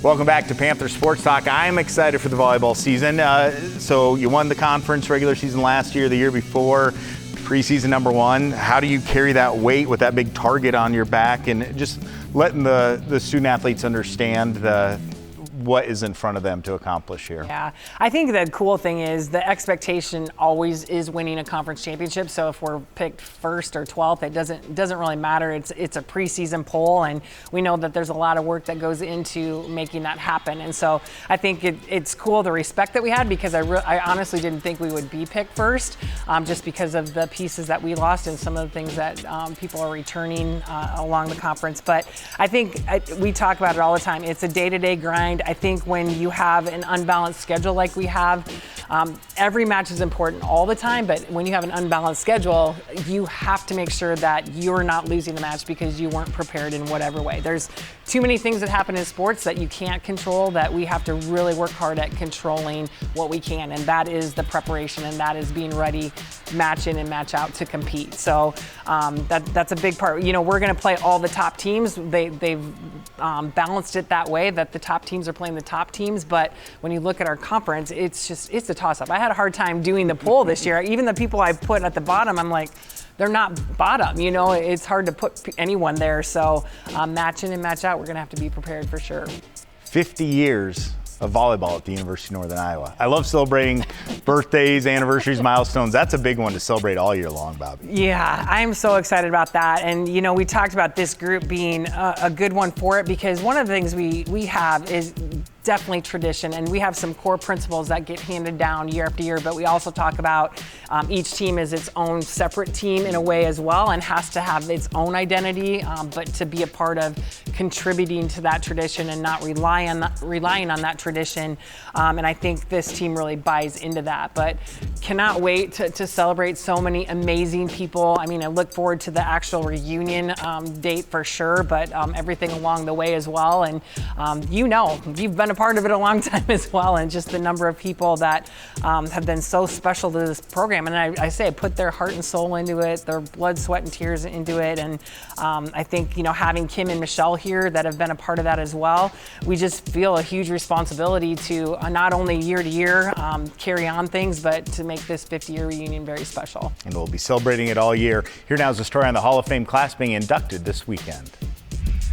Welcome back to Panther Sports Talk. I'm excited for the volleyball season. So you won the conference regular season last year, the year before, preseason number one. How do you carry that weight with that big target on your back and just letting the student athletes understand what is in front of them to accomplish here? Yeah, I think the cool thing is the expectation always is winning a conference championship. So if we're picked first or 12th, it doesn't really matter. It's a preseason poll, and we know that there's a lot of work that goes into making that happen. And so I think it's cool the respect that we had, because I honestly didn't think we would be picked first, just because of the pieces that we lost and some of the things that people are returning along the conference. But I think we talk about it all the time. It's a day-to-day grind. I think when you have an unbalanced schedule like we have, every match is important all the time, but when you have an unbalanced schedule, you have to make sure that you're not losing the match because you weren't prepared in whatever way. There's too many things that happen in sports that you can't control, that we have to really work hard at controlling what we can, and that is the preparation, and that is being ready match in and match out to compete. So that's a big part. You know, we're going to play all the top teams. They've balanced it that way, that the top teams are playing the top teams, but when you look at our conference, it's a toss-up. I had a hard time doing the poll this year. Even the people I put at the bottom, I'm like, they're not bottom, you know, it's hard to put anyone there. So match in and match out, we're gonna have to be prepared for sure. 50 years of volleyball at the University of Northern Iowa. I love celebrating birthdays, anniversaries, milestones. That's a big one to celebrate all year long, Bobbi. Yeah, I'm so excited about that. And, you know, we talked about this group being a good one for it, because one of the things we have is definitely tradition, and we have some core principles that get handed down year after year, but we also talk about each team is its own separate team in a way as well, and has to have its own identity, but to be a part of contributing to that tradition and not relying on that tradition. And I think this team really buys into that, but cannot wait to celebrate so many amazing people. I mean, I look forward to the actual reunion date for sure, but everything along the way as well. And you know, you've been a part of it a long time as well, and just the number of people that have been so special to this program. And I say put their heart and soul into it, their blood, sweat, and tears into it. And I think, you know, having Kim and Michelle here that have been a part of that as well, we just feel a huge responsibility to not only year to year carry on things, but to make this 50-year reunion very special. And we'll be celebrating it all year. Here now is a story on the Hall of Fame class being inducted this weekend.